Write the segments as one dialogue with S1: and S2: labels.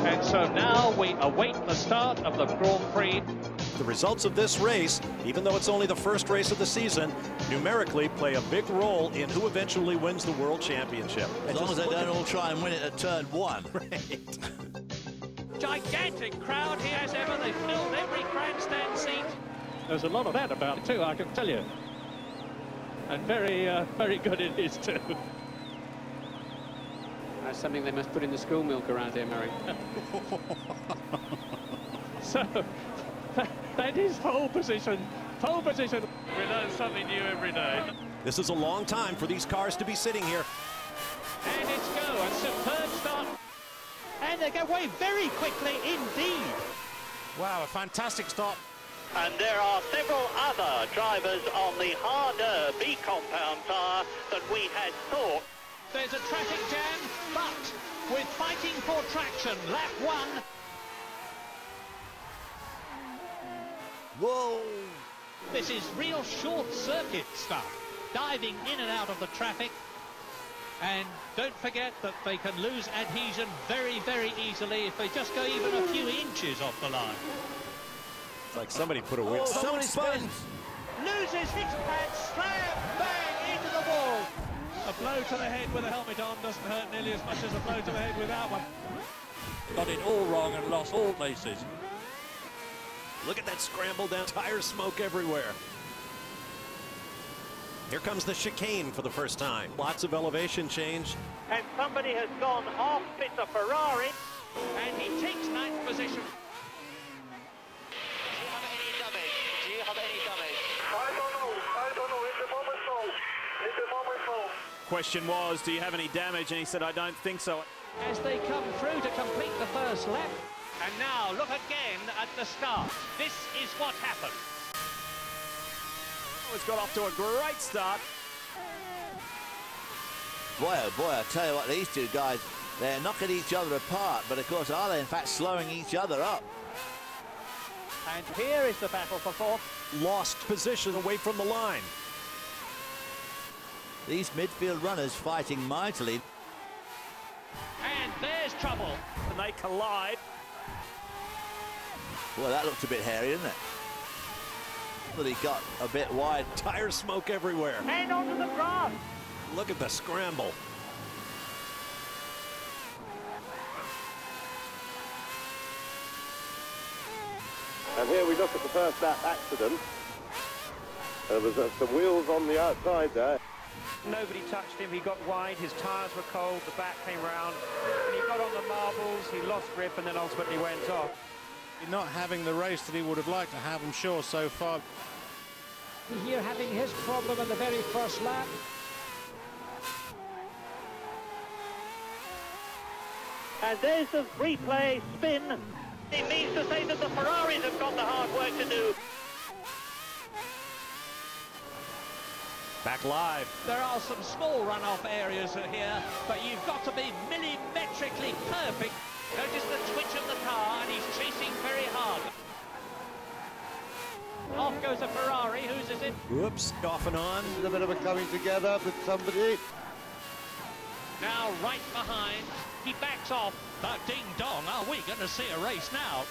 S1: And so now we await the start of the Grand Prix.
S2: The results of this race, even though it's only the first race of the season, numerically play a big role in who eventually wins the World Championship.
S3: As long as they don't all try and win it at turn one.
S2: Right.
S1: Gigantic crowd here as ever. They filled every grandstand seat. There's a lot of that about it too, I can tell you. And very good it is too.
S4: That's something they must put in the school milk around here, Murray.
S1: So, that is pole position. Pole position. We learn something new every day.
S2: This is a long time for these cars to be sitting here.
S1: And it's go, a superb start. And they go away very quickly indeed.
S5: Wow, a fantastic stop.
S6: And there are several other drivers on the harder B compound tyre than we had thought.
S1: There's a traffic jam, but with fighting for traction, lap one.
S3: Whoa!
S1: This is real short circuit stuff, diving in and out of the traffic. And don't forget that they can lose adhesion very easily if they just go even a few inches off the line.
S2: It's like somebody put a wheel.
S3: Somebody spins!
S1: Loses his pad, slam, bang, into the wall. A blow to the head with a helmet on doesn't hurt nearly as much as a blow to the head without one. Got it all wrong and lost all places.
S2: Look at that scramble down, tire smoke everywhere. Here comes the chicane for the first time. Lots of elevation change.
S6: And somebody has gone off, it's a Ferrari.
S1: And he takes ninth position.
S6: Do you have any damage? Do you have any damage?
S7: I don't know. At the moment, no. At the moment, no.
S5: Question was, do you have any damage? And he said, I don't think so.
S1: As they come through to complete the first lap. And now look again at the start. This is what happened.
S5: Oh, it's got off to a great start.
S3: Boy, oh boy, I tell you what, these two guys, they're knocking each other apart, but of course, are they in fact slowing each other up?
S1: And here is the battle for fourth.
S2: Lost position away from the line.
S3: These midfield runners fighting mightily.
S1: And there's trouble.
S5: And they collide.
S3: Well, that looked a bit hairy, didn't it? But he got a bit wide.
S2: Tire smoke everywhere.
S6: And onto the grass.
S2: Look at the scramble.
S7: And here we look at the first lap accident. There was some wheels on the outside there.
S8: Nobody touched him, he got wide, his tyres were cold, the back came round, and he got on the marbles, he lost grip and then ultimately went off.
S5: Not having the race that he would have liked to have, I'm sure, so far.
S1: Here having his problem in the very first lap.
S6: And there's the replay spin. It means to say that the Ferraris have got the hard work to do.
S2: Back live.
S1: There are some small runoff areas here, but you've got to be millimetrically perfect. Notice the twitch of the car, and he's chasing very hard. Off goes a Ferrari. Whose is it?
S2: Whoops, off and on.
S7: A bit of a coming together with somebody.
S1: Now right behind. He backs off. But ding dong, are we going to see a race now?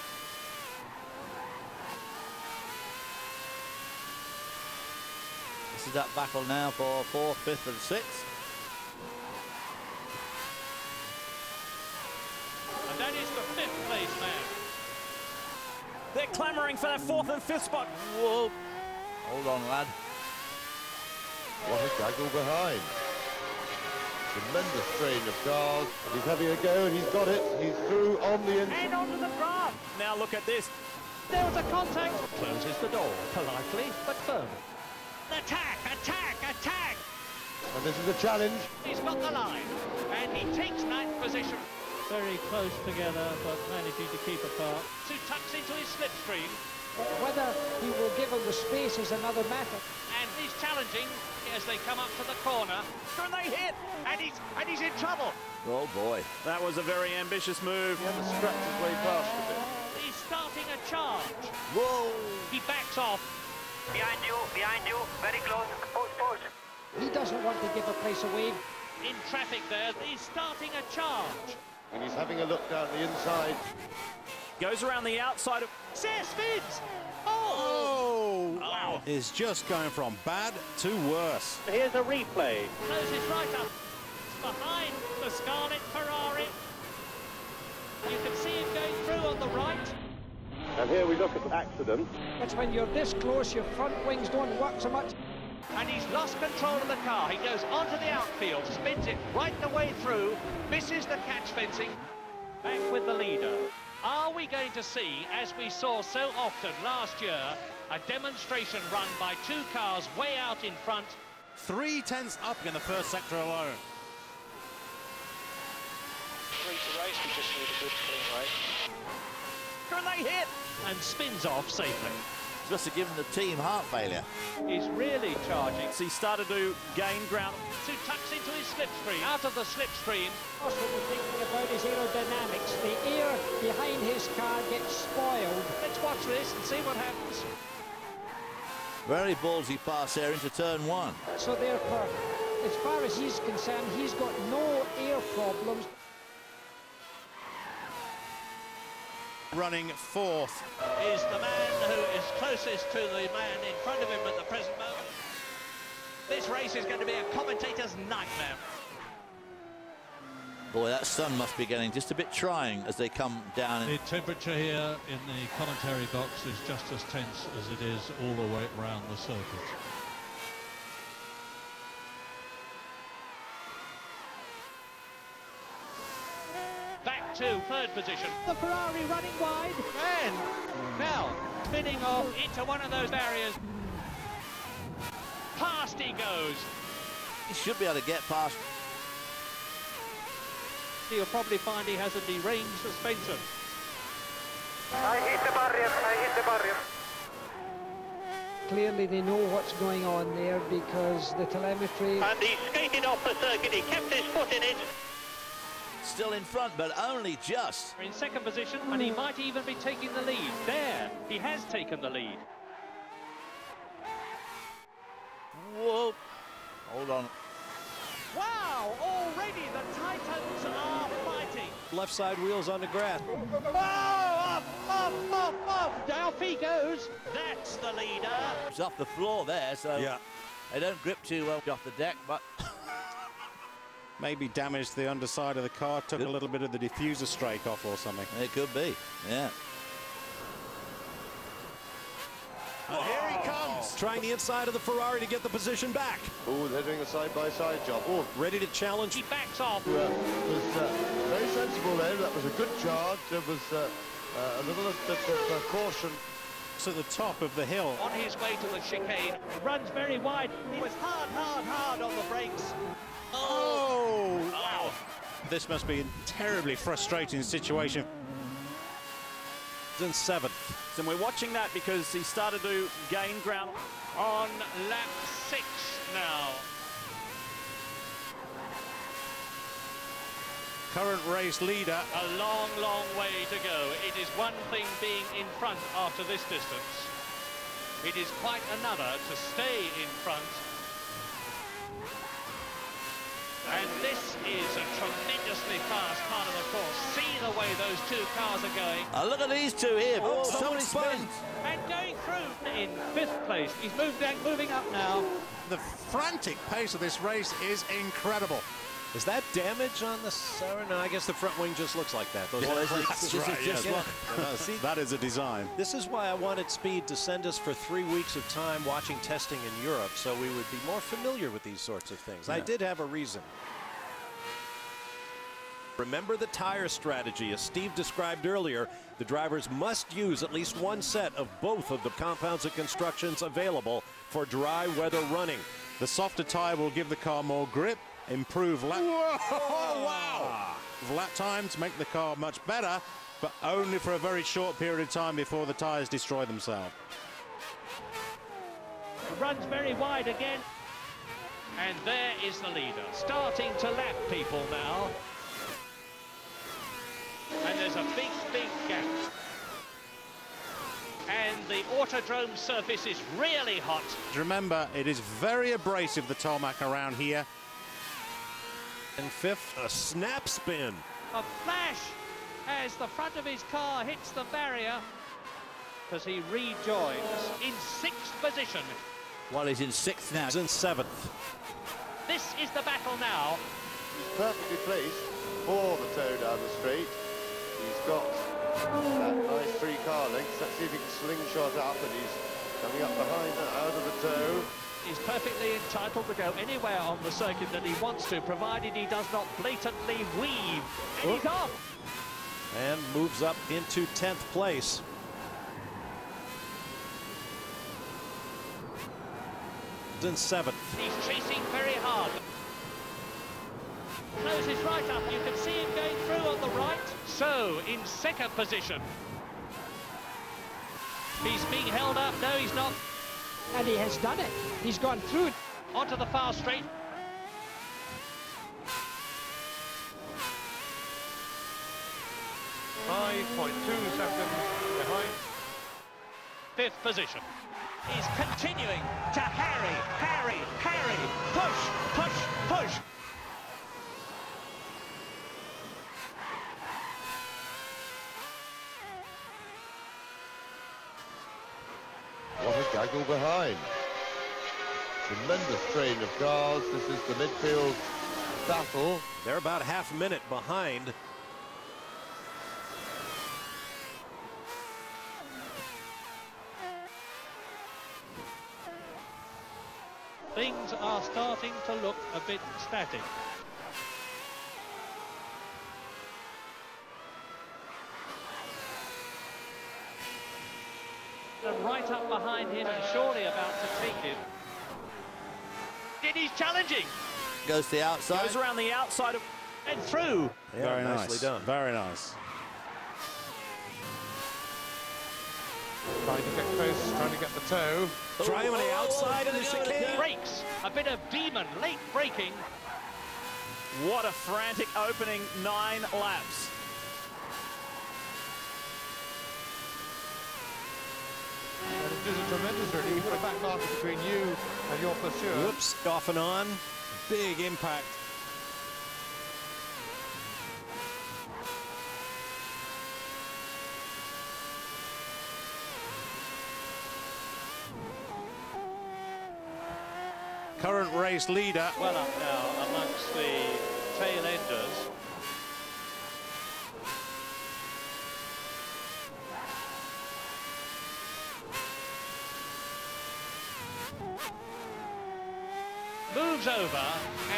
S3: This is that battle now for 4th, 5th and 6th.
S1: And that is the 5th place man.
S5: They're clamouring for that 4th and 5th spot.
S3: Whoa. Hold on, lad.
S7: What a gaggle behind. Tremendous strain of cars. He's having a go and he's got it. He's through on the inside.
S6: And onto the grass.
S5: Now look at this.
S1: There was a contact. Closes the door, politely but firmly. Attack, attack, attack!
S7: And this is a challenge.
S1: He's got the line, and he takes ninth position. Very close together, but managing to keep apart. Who tucks into his slipstream.
S9: Whether he will give them the space is another matter.
S1: And he's challenging as they come up to the corner. And they hit! And he's in trouble.
S3: Oh boy.
S5: That was a very ambitious move.
S7: He had to scratch his way past a bit.
S1: He's starting a charge.
S3: Whoa!
S1: He backs off.
S6: Behind you, very close, post.
S9: He doesn't want to give a place away.
S1: In traffic there, he's starting a charge.
S7: And he's having a look down the inside.
S8: Goes around the outside of...
S1: Spins!
S5: Oh!
S1: Wow.
S5: Is just going from bad to worse.
S6: Here's a replay.
S1: Closes right up. It's behind the Scarlet Ferrari. You can see him going through on the right.
S7: And here we look at the accident.
S9: It's when you're this close, your front wings don't work so much.
S1: And he's lost control of the car. He goes onto the outfield, spins it right the way through, misses the catch fencing. Back with the leader. Are we going to see, as we saw so often last year, a demonstration run by two cars way out in front?
S5: 3 tenths up in the first sector alone.
S8: 3 to race, we just need a good clean race.
S1: And they hit! And spins off safely.
S3: Must have given the team heart failure.
S1: He's really charging.
S8: So he started to gain ground.
S1: Who tucks into his slipstream. Out of the slipstream.
S9: What we're thinking about is aerodynamics. The air behind his car gets spoiled.
S1: Let's watch this and see what happens.
S3: Very ballsy pass there into turn 1.
S9: So therefore, as far as he's concerned, he's got no air problems.
S5: Running 4th.
S1: Is the man who is closest to the man in front of him at the present moment. This race is going to be a commentator's nightmare.
S3: Boy, that sun must be getting just a bit trying as they come down.
S10: The temperature here in the commentary box is just as tense as it is all the way around the circuit.
S1: Back to third position.
S9: The Ferrari running wide.
S1: And now spinning off into one of those barriers. Past he goes.
S3: He should be able to get past.
S1: He'll probably find he has a deranged suspension.
S6: I hit the barrier, I hit the barrier.
S9: Clearly they know what's going on there because the telemetry...
S6: And he skated off the circuit, he kept his foot in it.
S3: Still in front, but only just.
S1: In second position, and he might even be taking the lead. There, he has taken the lead.
S3: Whoa. Hold on.
S1: Wow, already the Titans are fighting.
S2: Left side wheels on the grass.
S1: Oh, up, down he goes. That's the leader.
S3: It's off the floor there, so
S2: Yeah.
S3: they don't grip too well off the deck, but
S5: Maybe damaged the underside of the car, took a little bit of the diffuser strake off or something.
S3: it could be, yeah.
S5: And here he comes.
S2: Trying the inside of the Ferrari to get the position back.
S7: Oh, they're doing a side-by-side job. Oh,
S2: Ready to challenge.
S1: He backs off.
S7: was very sensible there. That was a good charge. There was a little bit of caution.
S5: To the top of the hill.
S1: On his way to the chicane. Runs very wide. He was hard on the brakes.
S5: Oh!
S1: Wow.
S5: This must be a terribly frustrating situation.
S2: In 7th.
S8: And we're watching that because he started to gain ground.
S1: On lap 6 now.
S5: Current race leader.
S1: A long way to go. It is one thing being in front after this distance. It is quite another to stay in front. And this is a tremendously fast part of the course. See the way those two cars are going.
S3: Look at these two here.
S2: Oh,
S3: Somebody
S2: someone
S3: spins.
S1: And going through in 5th place. He's moving up now.
S5: The frantic pace of this race is incredible.
S2: Is that damage on the Sarah? No, I guess the front wing just looks like that. Those
S5: That's right, yes.
S2: See,
S5: That is a design.
S2: this is why I wanted Speed to send us for 3 weeks of time watching testing in Europe, so we would be more familiar with these sorts of things. I did have a reason. Remember the tire strategy. As Steve described earlier, the drivers must use at least one set of both of the compounds and constructions available for dry weather running.
S5: The softer tire will give the car more grip, improve lap...
S2: Oh, wow!
S5: lap time to make the car much better, but only for a very short period of time before the tires destroy themselves.
S1: Runs very wide again. And there is the leader. Starting to lap people now. And there's a big gap. And the autodrome surface is really hot.
S5: Remember, it is very abrasive, the tarmac around here.
S2: And 5th, a snap spin.
S1: A flash as the front of his car hits the barrier as he rejoins in 6th position.
S3: Well, he's in 6th now.
S2: He's in 7th.
S1: This is the battle now.
S7: He's perfectly placed for the tow down the straight. He's got that nice 3 car lengths. Let's see if he can slingshot up, and he's coming up behind that out of the tow.
S1: He's perfectly entitled to go anywhere on the circuit that he wants to, provided he does not blatantly weave. And he's off.
S2: And moves up into 10th place. He's in 7th.
S1: He's chasing very hard. Closes right up. You can see him going through on the right. So, in 2nd position. He's being held up. No, he's not.
S9: And he has done it. He's gone through.
S1: Onto the far straight. .2 seconds behind. 5th position. He's continuing to harry, push.
S7: What a gaggle behind. Tremendous train of cars. This is the midfield battle.
S2: They're about half a minute behind.
S1: Things are starting to look a bit static. And right up behind him and surely about to take him. And he's challenging.
S3: Goes to the outside.
S8: Goes around the outside of...
S1: And through.
S2: Yeah,
S5: Very
S2: nicely
S5: nice.
S2: done.
S5: Very nice.
S11: Trying to get close, trying to get the toe.
S2: Try him on the outside of the chicane.
S1: Brakes. A bit of demon late braking.
S8: What a frantic opening 9 laps.
S11: And it is a tremendous journey. You've got a back marker between you and your pursuer.
S2: Whoops, off and on. Big impact.
S5: Current race leader.
S1: Well up now amongst the tail enders. Moves over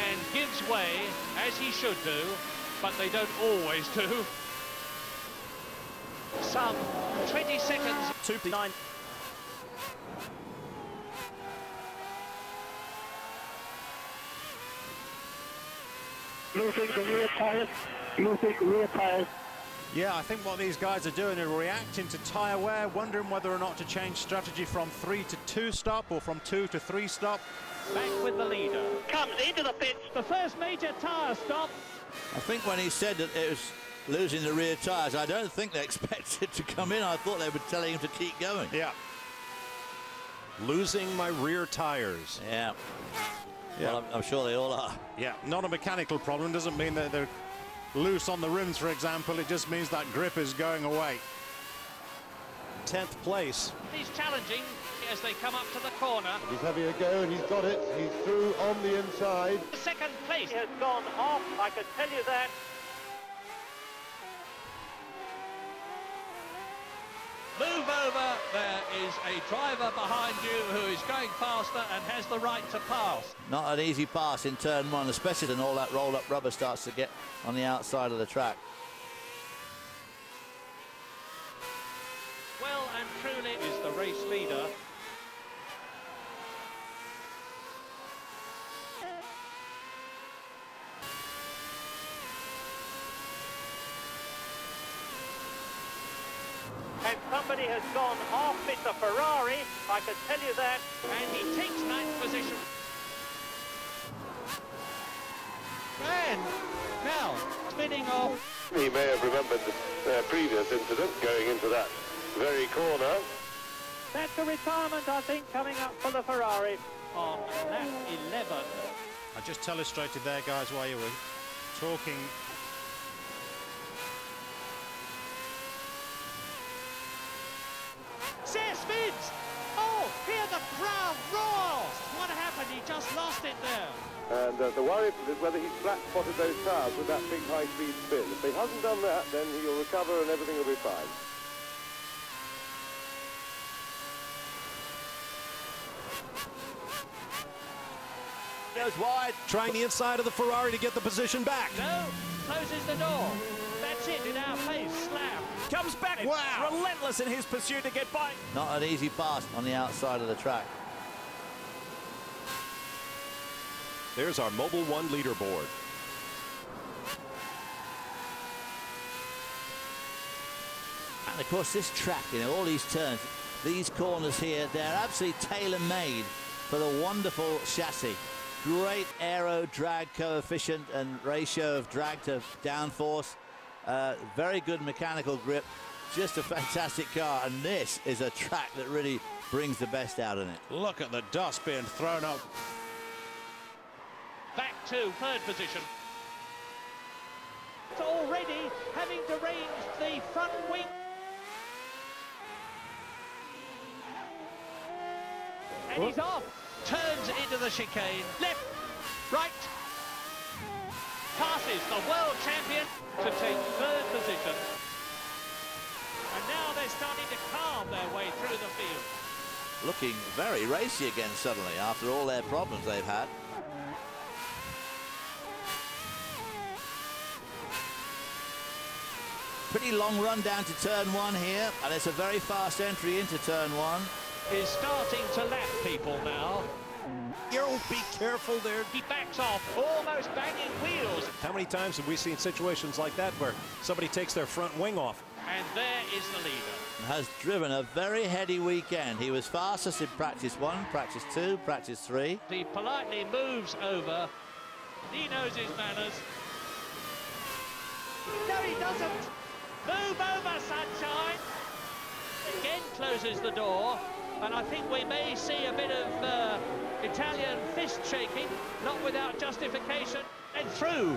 S1: and gives way, as he should do, but they don't always do. Some 20 seconds.
S8: 2.9.
S6: Losing the rear tires. Losing rear tires.
S5: Yeah, I think what these guys are doing is reacting to tyre wear, wondering whether or not to change strategy from 3 to 2 stop or from 2 to 3 stop.
S1: Back with the leader.
S6: Comes into the pits.
S1: The first major tyre stop.
S3: I think when he said that it was losing the rear tyres, I don't think they expected to come in. I thought they were telling him to keep going.
S5: Yeah.
S2: Losing my rear tires.
S3: Yeah.
S5: Yeah.
S3: Well, I'm sure they all are.
S5: Yeah, not a mechanical problem. Doesn't mean that they're loose on the rims, for example. It just means that grip is going away.
S2: 10th place.
S1: He's challenging as they come up to the corner.
S7: He's having a go, and he's got it. He's through on the inside.
S1: Second place.
S6: He has gone off, I can tell you that.
S1: Move over. There is a driver behind you who is going faster and has the right to pass.
S3: Not an easy pass in turn 1, especially when all that rolled up rubber starts to get on the outside of the track.
S1: Well and truly is the race leader.
S6: And somebody has gone off. It's a Ferrari, I can tell you that.
S1: And he takes 9th position. And now spinning off.
S7: He may have remembered the previous incident going into that very corner.
S6: That's a retirement, I think, coming up for the Ferrari.
S1: On lap 11.
S5: I just illustrated there, guys, while you were talking
S7: And the worry is whether he's flat-spotted those tyres with that big high-speed spin. If he hasn't done that, then he'll recover and everything will be fine.
S3: Goes wide.
S2: Trying the inside of the Ferrari to get the position back.
S1: No, closes the door. That's it, in our face, slam.
S12: Comes back, wow. Relentless in his pursuit to get by.
S3: Not an easy pass on the outside of the track.
S2: There's our Mobil 1 leaderboard.
S3: And of course this track, you know, all these turns, these corners here, they're absolutely tailor-made for the wonderful chassis. Great aero drag coefficient and ratio of drag to downforce. Very good mechanical grip. Just a fantastic car, and this is a track that really brings the best out in it.
S5: Look at the dust being thrown up.
S1: Back to third position. It's already having deranged the front wing. And he's off. Turns into the chicane. Left, right. Passes the world champion to take third position. And now they're starting to calm their way through the field.
S3: Looking very racy again suddenly after all their problems they've had. Pretty long run down to turn one here, and it's a very fast entry into turn one.
S1: Is starting to lap people now.
S2: Oh, be careful there.
S1: He backs off, almost banging wheels.
S2: How many times have we seen situations like that where somebody takes their front wing off?
S1: And there is the leader.
S3: Has driven a very heady weekend. He was fastest in practice 1, practice 2, practice 3.
S1: He politely moves over. He knows his manners. No, he doesn't. Move over, sunshine. Again closes the door. And I think we may see a bit of Italian fist shaking, not without justification, and through.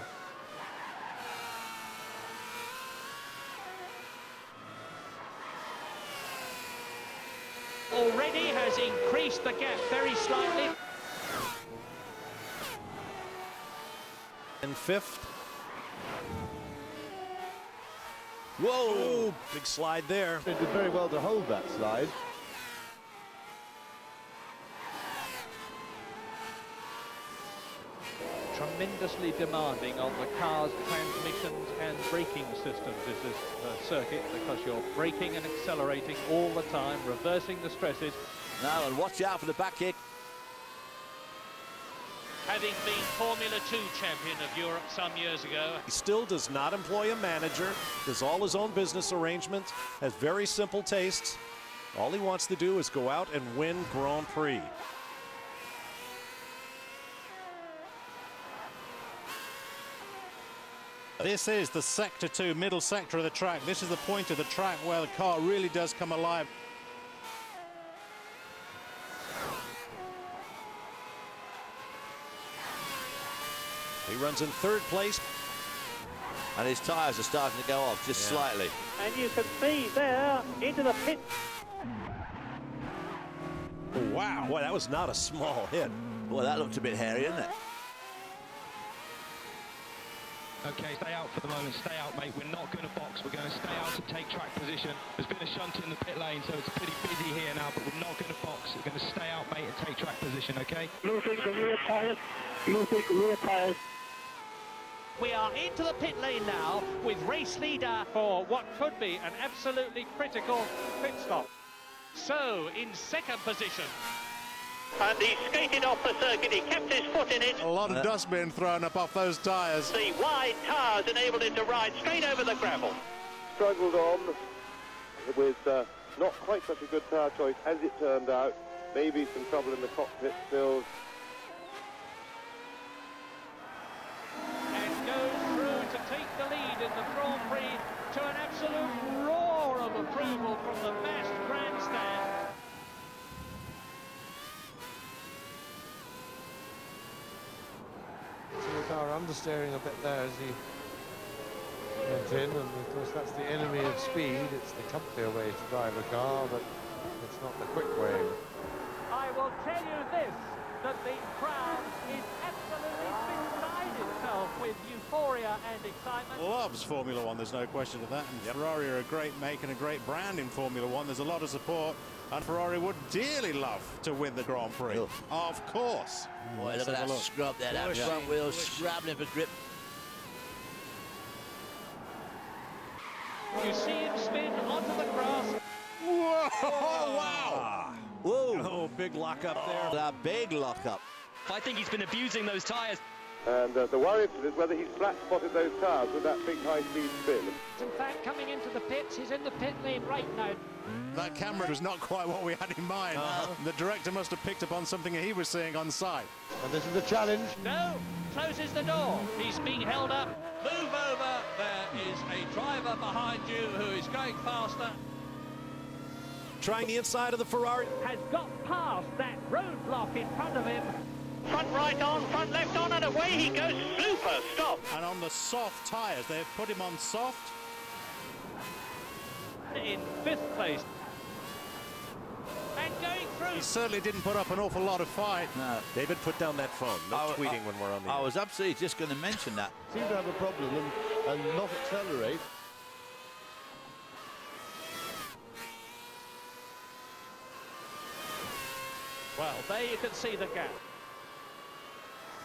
S1: Already has increased the gap very slightly.
S2: And fifth.
S3: Whoa!
S2: Big slide there.
S7: They did very well to hold that slide.
S1: Tremendously demanding on the car's transmissions and braking systems is this circuit, because you're braking and accelerating all the time, reversing the stresses.
S3: Now, and watch out for the back kick.
S1: Having been Formula 2 champion of Europe some years ago.
S2: He still does not employ a manager, does all his own business arrangements, has very simple tastes. All he wants to do is go out and win Grand Prix.
S5: This is the sector 2, middle sector of the track. This is the point of the track where the car really does come alive.
S2: He runs in third place.
S3: And his tyres are starting to go off just slightly.
S6: And you can see there into the pit.
S2: Wow, boy, that was not a small hit.
S3: Boy, that looked a bit hairy, didn't it?
S13: Okay, stay out for the moment, stay out, mate. We're not going to box, we're going to stay out to take track position. There's been a shunt in the pit lane, so it's pretty busy here now, but we're not going to box. We're going to stay out, mate, and take track position, okay?
S6: Moving the rear tyres, moving rear tyres.
S1: We are into the pit lane now with race leader for what could be an absolutely critical pit stop. So, in second position.
S6: And he skated off the circuit, he kept his foot in it.
S5: A lot of dust being thrown up off those tyres.
S6: The wide tyres enabled him to ride straight over the gravel.
S7: Struggled on with not quite such a good tyre choice as it turned out. Maybe some trouble in the cockpit still.
S1: And goes through to take the lead in the Grand Prix to an absolute roar of approval from the vast grandstand.
S11: See the car understeering a bit there as he went in, and of course that's the enemy of speed. It's the comfier way to drive a car, but it's not the quick way.
S1: I will tell you this, that the crowd is absolutely
S9: and excitement.
S5: Loves Formula One, there's no question of that. And Ferrari are a great make and a great brand in Formula One. There's a lot of support, and Ferrari would dearly love to win the Grand Prix. Of course.
S3: Boy, look at that scrub there, that front wheel scrabbling for grip.
S1: You see him spin onto the grass.
S5: Whoa! Oh, wow!
S3: Whoa!
S2: Oh, big lockup there.
S3: A big lockup.
S12: I think he's been abusing those tyres.
S7: And the worry is whether he's flat-spotted those tyres with that big high-speed spin.
S9: In fact, coming into the pits, he's in the pit lane right now.
S5: That camera was not quite what we had in mind. The director must have picked up on something he was seeing on site.
S7: And this is the challenge.
S1: No, closes the door. He's being held up. Move over. There is a driver behind you who is going faster.
S2: Trying the inside of the Ferrari.
S1: Has got past that roadblock in front of him.
S6: Front right on, front left on, and away he goes. Super stop.
S5: And on the soft tyres, they've put him on soft.
S1: In 5th place. And going through.
S5: He certainly didn't put up an awful lot of fight.
S3: No.
S2: David, put down that phone. No tweeting when we're on the
S3: I was absolutely just going to mention that.
S7: Seem to have a problem and not accelerate.
S1: Well, there you can see the gap.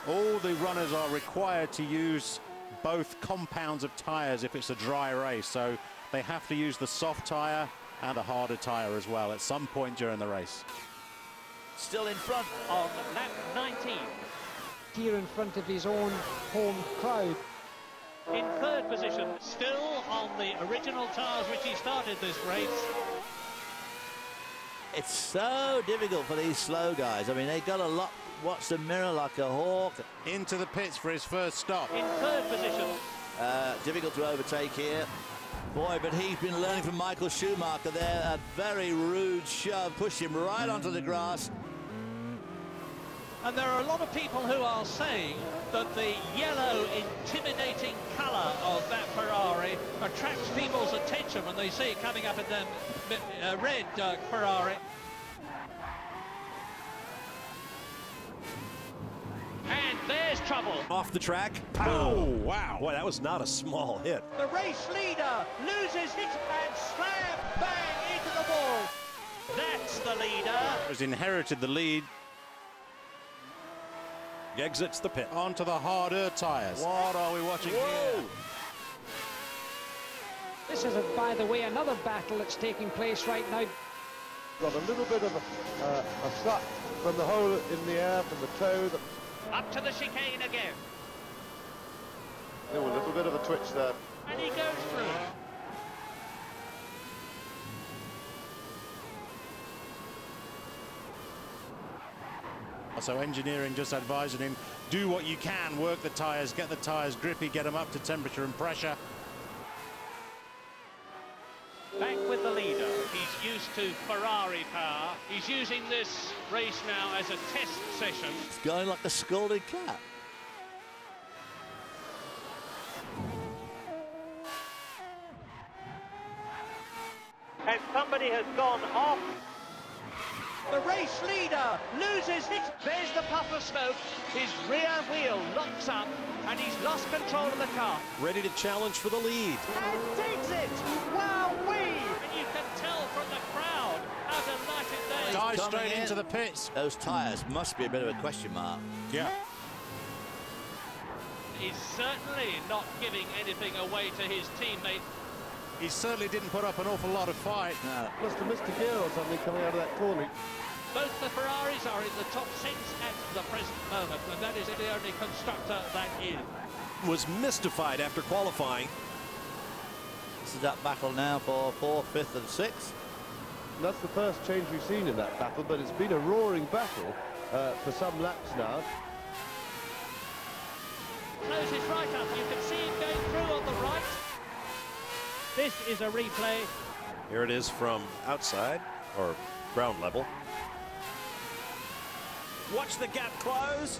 S5: All the runners are required to use both compounds of tyres if it's a dry race, so they have to use the soft tyre and a harder tyre as well at some point during the race.
S3: Still in front
S1: on lap 19.
S9: Here in front of his own home crowd.
S1: In 3rd position, still on the original tyres which he started this race.
S3: It's so difficult for these slow guys. I mean, they got to watch the mirror like a hawk.
S5: Into the pits for his first stop.
S1: In 3rd position.
S3: Difficult to overtake here. Boy, but he's been learning from Michael Schumacher there. A very rude shove, pushed him right onto the grass.
S1: And there are a lot of people who are saying that the yellow, intimidating colour of that Ferrari attracts people's attention when they see it coming up in the red Ferrari. And there's trouble.
S2: Off the track. Oh, wow. Boy, that was not a small hit.
S1: The race leader loses it and slam bang into the wall. That's the leader.
S5: Has inherited the lead.
S2: Exits the pit.
S5: Onto the harder tyres. What are we watching here?
S9: This is, by the way, another battle that's taking place right now.
S7: Got a little bit of a suck from the hole in the air, from the toe.
S1: Up to the chicane again.
S7: A little bit of a twitch there.
S1: And he goes through.
S5: So engineering just advising him, do what you can, work the tyres, get the tyres grippy, get them up to temperature and pressure.
S1: Back with the leader. He's used to Ferrari power. He's using this race now as a test session.
S3: It's going like a scalded cat.
S6: And somebody has gone off.
S1: The race leader loses it. There's the puff of smoke. His rear wheel locks up and he's lost control of the car.
S2: Ready to challenge for the lead.
S1: And takes it. Wow-wee! And you can tell from the crowd how delighted they are.
S5: Dive straight into the pits.
S3: Those tyres must be a bit of a question mark.
S5: Yeah.
S1: He's certainly not giving anything away to his teammate.
S5: He certainly didn't put up an awful lot of fight.
S3: No.
S7: Must have missed a gear or something coming out of that corner.
S1: Both the Ferraris are in the top 6 at the present moment, and that is the only constructor that is.
S2: Was mystified after qualifying.
S3: This is that battle now for 4th, 5th and 6th.
S7: And that's the first change we've seen in that battle, but it's been a roaring battle for some laps now.
S1: Closes right up. You can see him going through on the right. This is a replay.
S2: Here it is from outside, or ground level.
S12: Watch the gap close.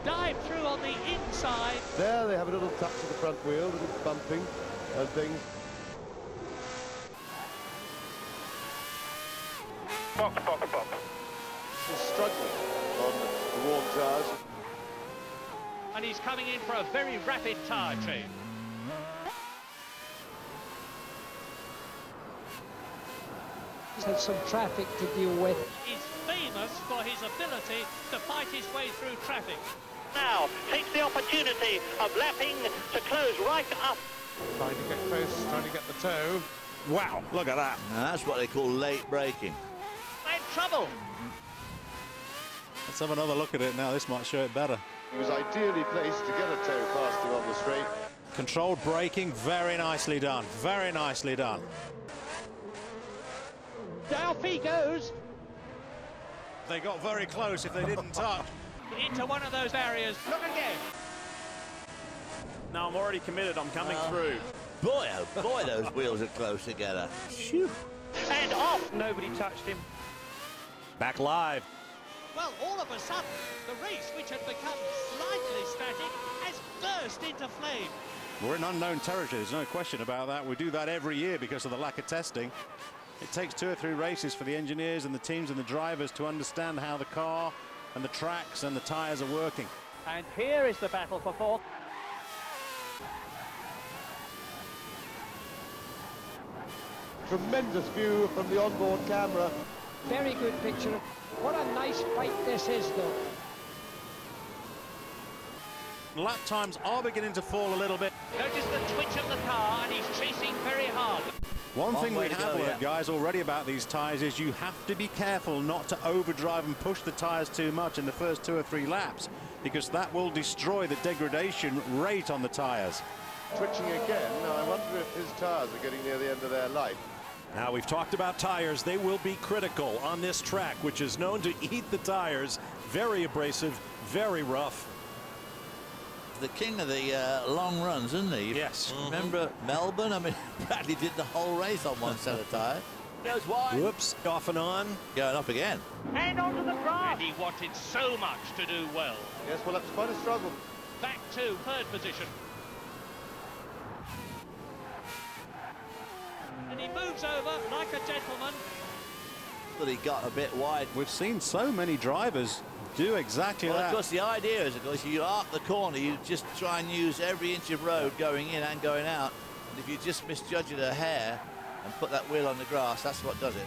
S1: Dive through on the inside.
S7: There they have a little touch of the front wheel, a little bumping and things.
S6: Box, box, box.
S7: He's struggling on the warm tyres.
S1: and he's coming in for a very rapid tyre change.
S9: He's had some traffic to deal with.
S1: He's famous for his ability to fight his way through traffic.
S6: Now takes the opportunity of lapping to close right up.
S11: Trying to get close, trying to get the toe.
S5: Wow, look at that.
S3: Now, that's what they call late braking.
S1: In trouble.
S5: Let's have another look at it now. This might show it better.
S7: He was ideally placed to get a toe past him on the straight.
S5: Controlled braking, very nicely done. Very nicely done.
S1: Off he goes.
S5: They got very close if they didn't touch.
S1: Into one of those areas. Look again.
S12: No, I'm already committed. I'm coming through.
S3: Boy, oh boy, those wheels are close together. Phew.
S6: And off.
S8: Nobody touched him.
S2: Back live.
S1: Well, all of a sudden, the race, which had become slightly static, has burst into flame.
S5: We're in unknown territory, there's no question about that. We do that every year because of the lack of testing. It takes 2 or 3 races for the engineers and the teams and the drivers to understand how the car and the tracks and the tyres are working.
S6: And here is the battle for fourth.
S7: Tremendous view from the onboard camera.
S9: Very good picture. What a nice fight this is, though.
S5: Lap times are beginning to fall a little bit.
S1: Notice the twitch of the car, and he's chasing very hard.
S5: One thing we
S3: way to
S5: have
S3: go,
S5: learned,
S3: yeah.
S5: guys, already about these tyres is you have to be careful not to overdrive and push the tyres too much in the first 2 or 3 laps, because that will destroy the degradation rate on the tyres.
S7: Twitching again. Now I wonder if his tyres are getting near the end of their life.
S2: Now, we've talked about tires. They will be critical on this track, which is known to eat the tires. Very abrasive, very rough.
S3: The king of the long runs, isn't he?
S2: Yes.
S3: Remember Melbourne? I mean, Bradley did the whole race on one set of tyre. Goes wide.
S2: Whoops, off and on.
S3: Going off again.
S6: And onto the grass.
S1: And he wanted so much to do well.
S7: Yes, well, that's quite a struggle.
S1: Back to third position. And he moves over like a gentleman.
S3: But he got a bit wide.
S5: We've seen so many drivers do exactly
S3: Well,
S5: that.
S3: of course, the idea is, of course, you arc the corner, you just try and use every inch of road going in and going out. And if you just misjudge it a hair and put that wheel on the grass, that's what does it.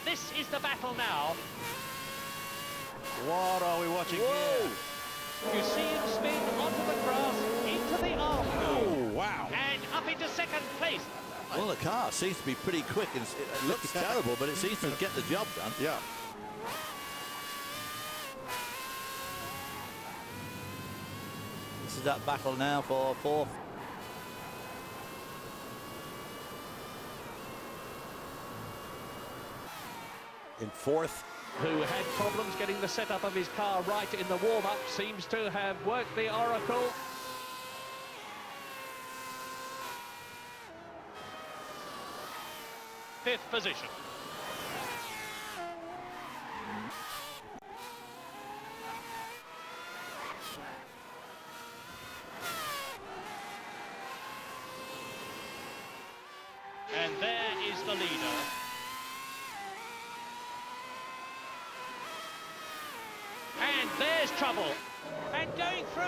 S1: This is the battle now.
S5: What are we watching here?
S1: You see him spin onto the grass, into the arc.
S5: Oh, wow.
S1: And up into second place.
S3: Well, the car seems to be pretty quick, and it looks terrible, but it seems to get the job done.
S5: Yeah.
S3: This is that battle now for fourth.
S2: In fourth.
S1: Who had problems getting the setup of his car right in the warm-up, seems to have worked the oracle. Fifth position. And there is the leader. And there's trouble. And going through.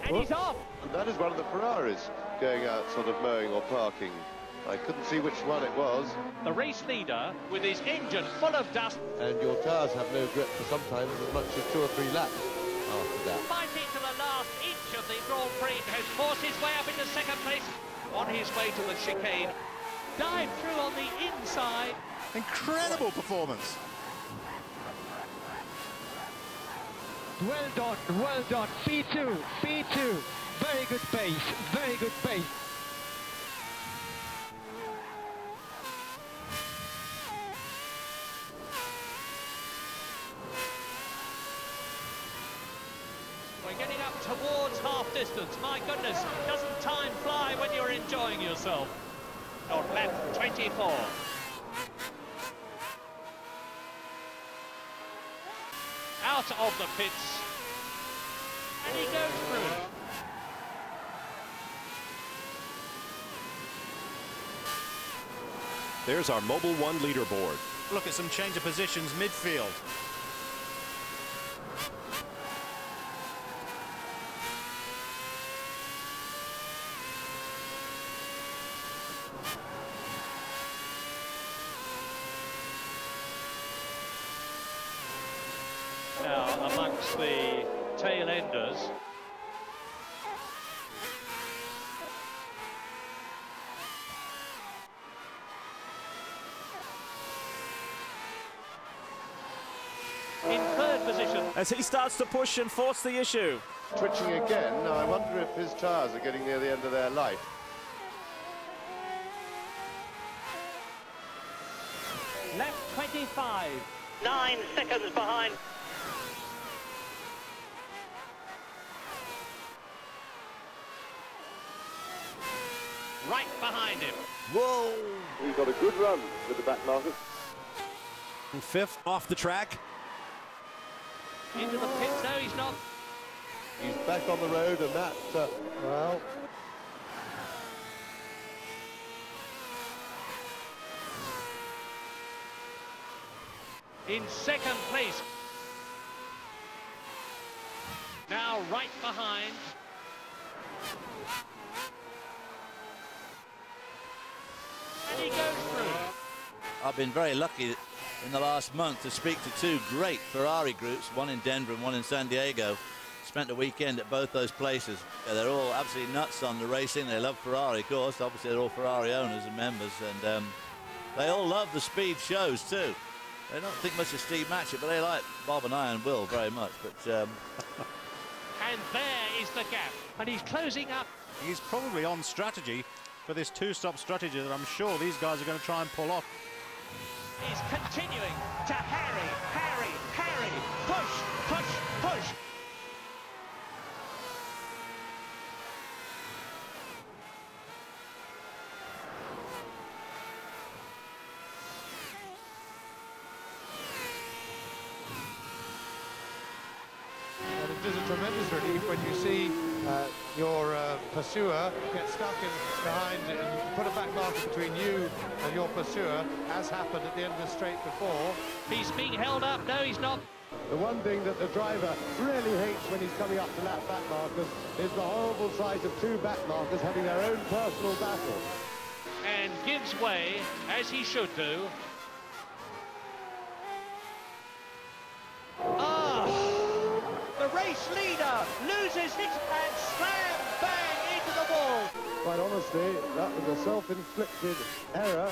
S1: And he's off.
S7: That is one of the Ferraris going out sort of mowing or parking. I couldn't see which one it was.
S1: The race leader with his engine full of dust.
S7: And your tyres have no grip for sometimes as much as 2 or 3 laps after that.
S1: Fighting to the last inch of the Grand Prix, has forced his way up into second place. On his way to the chicane. Dived through on the inside.
S5: Incredible performance.
S8: Well done, well done. P2, P2. Very good pace, very good pace.
S1: We're getting up towards half distance. My goodness, doesn't time fly when you're enjoying yourself? On lap 24. Out of the pits. And he goes through.
S2: There's our Mobil 1 leaderboard.
S5: Look at some change of positions midfield.
S1: now amongst the tail enders. In third position.
S12: As he starts to push and force the issue.
S7: Twitching again. Now I wonder if his tyres are getting near the end of their life.
S9: Left 25.
S6: 9 seconds behind.
S1: Right behind him.
S3: Whoa!
S7: He's got a good run with the back markers.
S2: And fifth off the track.
S1: Into the pits. No, he's not.
S7: He's back on the road, and that, well...
S1: In second place. Now right behind. And he goes through.
S3: I've been very lucky in the last month to speak to two great Ferrari groups, one in Denver and one in San Diego. Spent a weekend at both those places. They're all absolutely nuts on the racing. They love Ferrari, of course. Obviously, they're all Ferrari owners and members, and they all love the speed shows too. They don't think much of Steve Matchett, but they like Bob and I and Will very much. But
S1: and there is the gap, and he's closing up.
S5: He's probably on strategy for this two-stop strategy that I'm sure these guys are going to try and pull off.
S1: He's continuing to harry, push, push, push.
S11: And it is a tremendous relief when you see your pursuer get stuck in behind and put a back marker between you and your pursuer, as happened at the end of the straight before.
S1: He's being held up. No, he's not.
S7: The one thing that the driver really hates when he's coming up to lap back markers is the horrible sight of two back markers having their own personal battle.
S1: And gives way, as he should do. The race leader loses it and slam bang into the wall.
S7: Quite honestly, that was a self-inflicted error.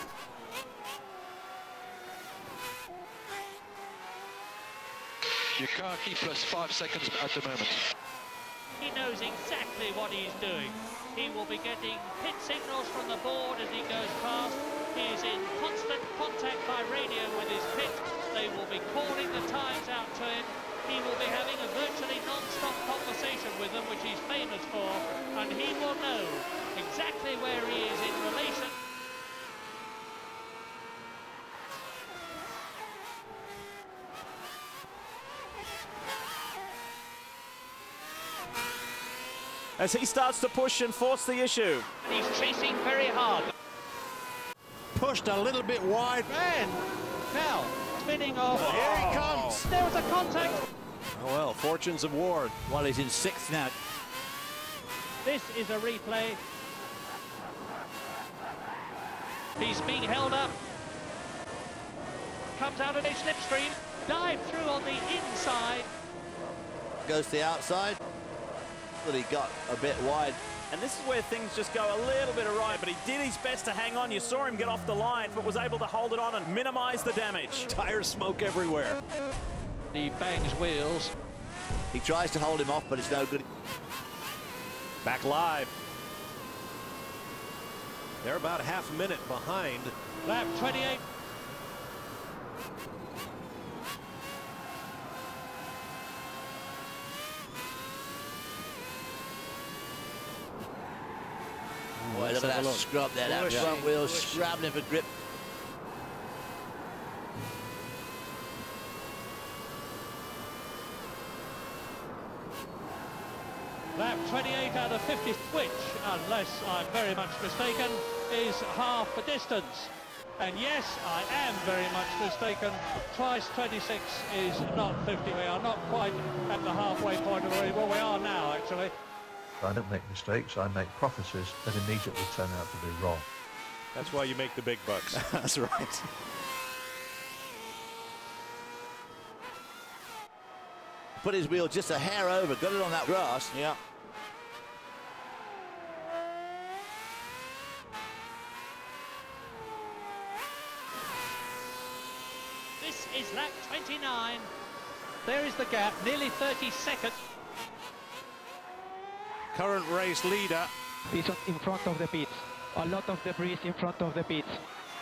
S13: Your car keeps us 5 seconds at the moment.
S1: He knows exactly what he's doing. He will be getting pit signals from the board as he goes past. He is in constant contact by radio with his pit. They will be calling the times out to him. He will be having a virtually non-stop conversation with them, which he's famous for, and he will know exactly where he is in relation.
S12: As he starts to push and force the issue.
S1: And he's chasing very hard.
S5: Pushed a little bit wide.
S1: Gran, now, spinning off.
S5: Oh. Here he comes.
S1: There was a contact.
S2: Oh well, fortunes of war.
S3: well, he's in sixth now.
S1: This is a replay. He's being held up. Comes out of a slipstream. Dive through on the inside.
S3: Goes to the outside. But he got a bit wide.
S12: And this is where things just go a little bit awry, but he did his best to hang on. You saw him get off the line, but was able to hold it on and minimize the damage.
S2: Tire smoke everywhere.
S1: He bangs wheels.
S3: He tries to hold him off, but it's no good.
S2: Back live. They're about half a minute behind.
S1: Lap 28.
S3: Boy, look at that scrub there, that front wheel scrabbling for grip.
S1: Lap 28 out of 50, which, unless I'm very much mistaken, is half the distance. And yes, I am very much mistaken. Twice 26 is not 50. We are not quite at the halfway point of the race. Well, we are now, actually.
S14: I don't make mistakes, I make prophecies that immediately turn out to be wrong.
S2: That's why you make the big bucks.
S5: That's right.
S3: put his wheel just a hair over, got it on that grass.
S12: Yeah.
S1: This is lap 29. There is the gap, nearly 30 seconds.
S5: Current race leader.
S13: He's in front of the pits. A lot of debris in front of the pits.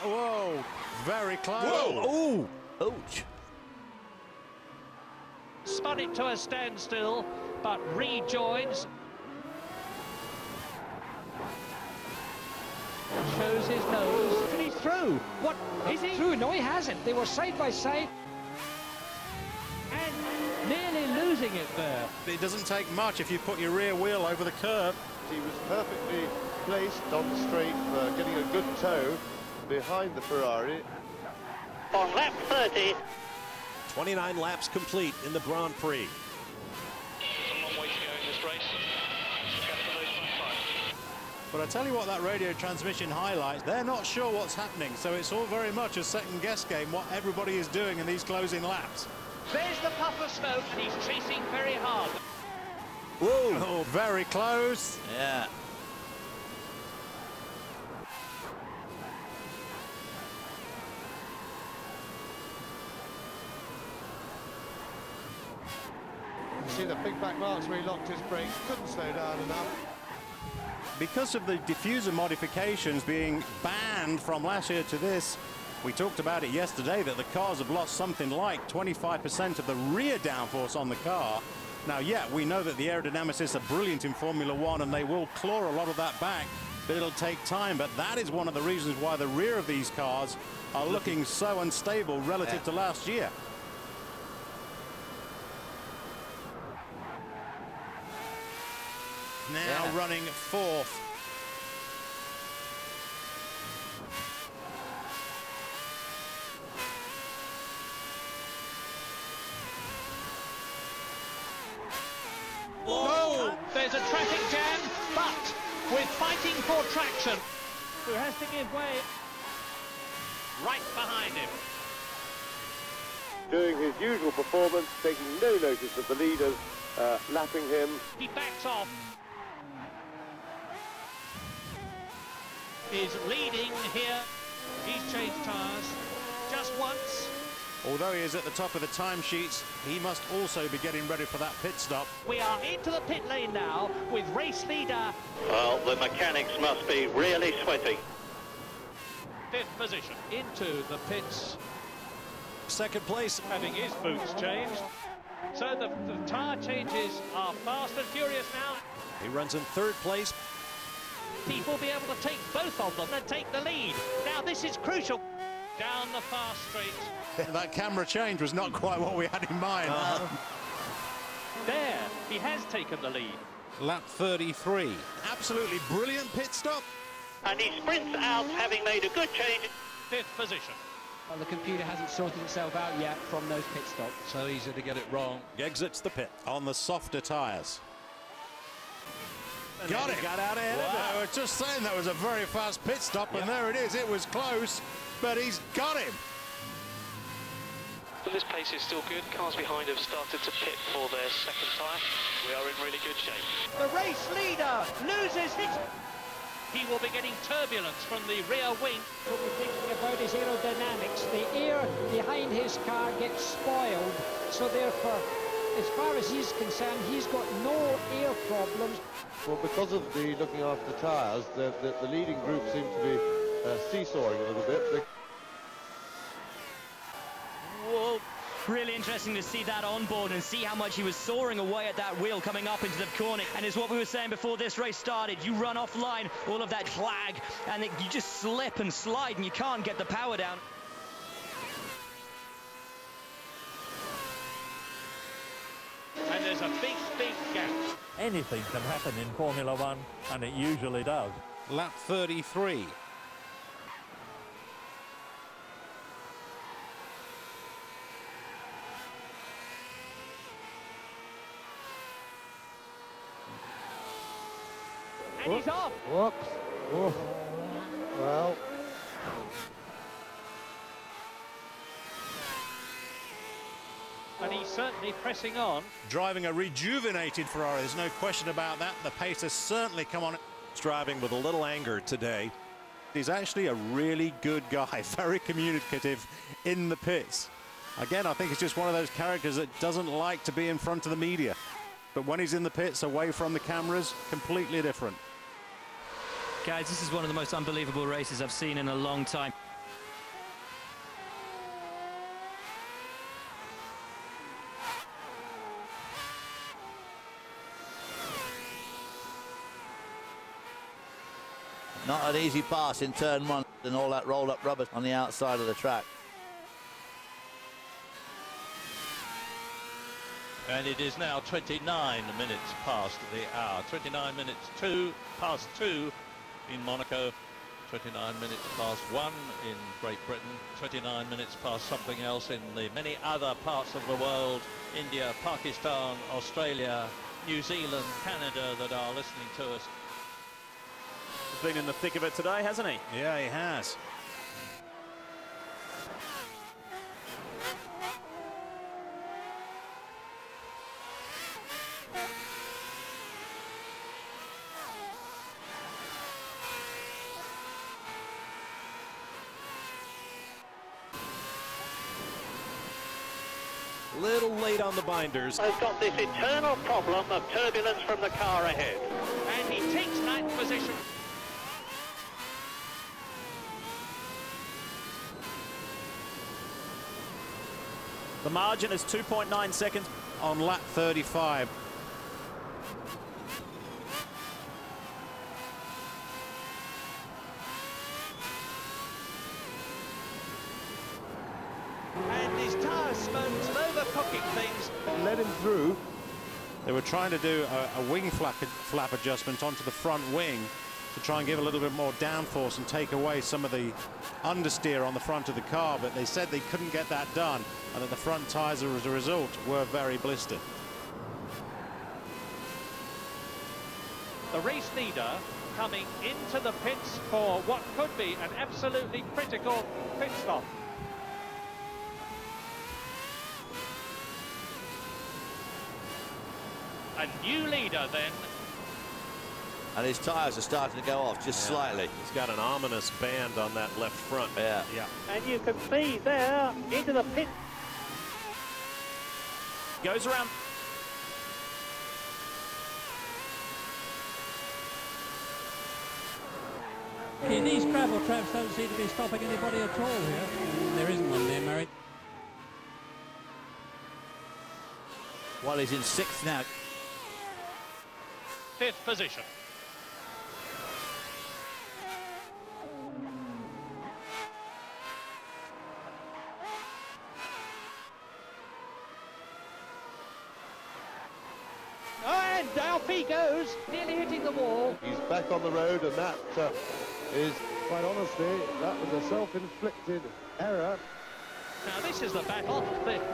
S5: Whoa, very close.
S3: Whoa, ooh, ouch.
S1: Spun it to a standstill, but rejoins. Shows his nose. And he's through. What is he?
S9: Through? No, he hasn't. They were side by side.
S1: And nearly losing it there.
S5: It doesn't take much if you put your rear wheel over the curb.
S7: He was perfectly placed on the straight for getting a good tow behind the Ferrari.
S6: On lap 30.
S2: 29 laps complete in the Grand Prix.
S13: There's a long way to go in this race.
S5: But I tell you what that radio transmission highlights, they're not sure what's happening, so it's all very much a second guess game what everybody is doing in these closing laps.
S1: There's the puff of smoke, and he's chasing very hard.
S5: Whoa! Oh, very close.
S3: Yeah.
S11: You see the big back marks where he locked his brakes, couldn't slow down enough.
S5: Because of the diffuser modifications being banned from last year to this, we talked about it yesterday that the cars have lost something like 25% of the rear downforce on the car. Now, yeah, we know that the aerodynamicists are brilliant in Formula One and they will claw a lot of that back, but it'll take time. But that is one of the reasons why the rear of these cars are looking so unstable relative to last year. Now running fourth.
S1: Oh, there's a traffic jam, but we're fighting for traction. Who has to give way? Right behind him.
S7: Doing his usual performance, taking no notice of the leaders, lapping him.
S1: He backs off. Is leading here. He's changed tyres just once.
S5: Although he is at the top of the timesheets, he must also be getting ready for that pit stop.
S1: We are into the pit lane now with race leader.
S6: Well, the mechanics must be really sweaty.
S1: Fifth position. Into the pits.
S2: Second place.
S1: Having his boots changed. So the tyre changes are fast and furious now.
S2: He runs in third place.
S1: He will be able to take both of them and take the lead. Now this is crucial. Down the fast straight.
S5: That camera change was not quite what we had in mind.
S1: There, he has taken the lead.
S5: Lap 33. Absolutely brilliant pit stop.
S6: And he sprints out, having made a good change.
S1: Fifth position.
S9: Well, the computer hasn't sorted itself out yet from those pit stops.
S10: So easy to get it wrong.
S2: Exits the pit.
S5: On the softer tyres.
S2: And
S5: Got it.
S2: Got out ahead of it.
S5: I was just saying that was a very fast pit stop, and there it is. It was close, but he's got him.
S13: But this pace is still good. Cars behind have started to pit for their second tyre. We are in really good shape.
S1: The race leader loses his... He will be getting turbulence from the rear wing.
S9: What we're thinking about is aerodynamics. The air behind his car gets spoiled, so therefore, as far as he's concerned, he's got no air problems.
S7: Well, because of the looking after the tyres, the leading group seem to be seesawing a little bit.
S15: Whoa. Really interesting to see that on board and see how much he was soaring away at that wheel coming up into the corner. And it's what we were saying before this race started. You run offline, all of that flag, and you just slip and slide and you can't get the power down.
S1: And there's a big, big gap.
S16: Anything can happen in Formula One, and it usually does.
S5: Lap 33.
S1: And he's off.
S11: Whoops. Oof. Well.
S1: and he's certainly pressing on.
S5: Driving a rejuvenated Ferrari, there's no question about that. The pace has certainly come on.
S2: He's driving with a little anger today.
S5: He's actually a really good guy, very communicative in the pits. Again, I think he's just one of those characters that doesn't like to be in front of the media. But when he's in the pits, away from the cameras, completely different.
S15: Guys, this is one of the most unbelievable races I've seen in a long time.
S3: Not an easy pass in turn one, and all that rolled up rubber on the outside of the track.
S10: And it is now 29 minutes past the hour. 29 minutes past 2 in Monaco. 29 minutes past 1 in Great Britain. 29 minutes past something else in the many other parts of the world. India, Pakistan, Australia, New Zealand, Canada that are listening to us.
S12: He's been in the thick of it today, hasn't he?
S5: Yeah, he has.
S2: Little late on the binders.
S6: Has got this eternal problem of turbulence from the car ahead.
S1: And he takes ninth position.
S12: The margin is 2.9 seconds
S5: on lap 35.
S1: And his tyre smokes and overcooking things.
S5: Let him through. They were trying to do a wing flap adjustment onto the front wing to try and give a little bit more downforce and take away some of the understeer on the front of the car, but they said they couldn't get that done and that the front tyres as a result were very blistered.
S1: The race leader coming into the pits for what could be an absolutely critical pit stop. A new leader then.
S3: And his tyres are starting to go off just slightly.
S2: He's got an ominous band on that left front.
S3: Yeah.
S6: And you can see there into the pit.
S12: goes around.
S17: These gravel traps don't seem to be stopping anybody at all here. There isn't one there, Murray.
S3: Well, he's in sixth now.
S1: Fifth position. And off he goes, nearly hitting the wall.
S7: He's back on the road, and that is, quite honestly, that was a self-inflicted error.
S1: Now this is the battle.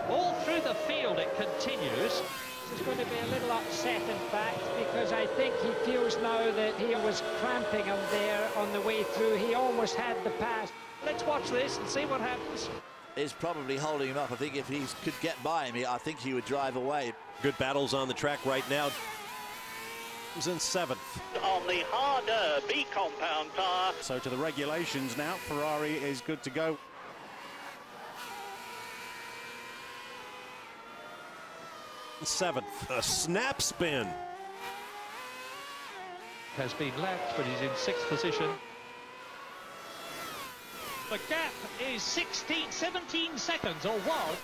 S1: All through the field it continues.
S9: He's going to be a little upset, in fact, because I think he feels now that he was cramping him there on the way through. He almost had the pass.
S1: Let's watch this and see what happens.
S3: Is probably holding him up. I think if he could get by him, I think he would drive away.
S2: Good battles on the track right now. He's in seventh.
S6: On the harder B compound tyre.
S5: So to the regulations now, Ferrari is good to go.
S2: Seventh, a snap spin.
S1: Has been lapped, but he's in sixth position. The gap is 17 seconds, or was.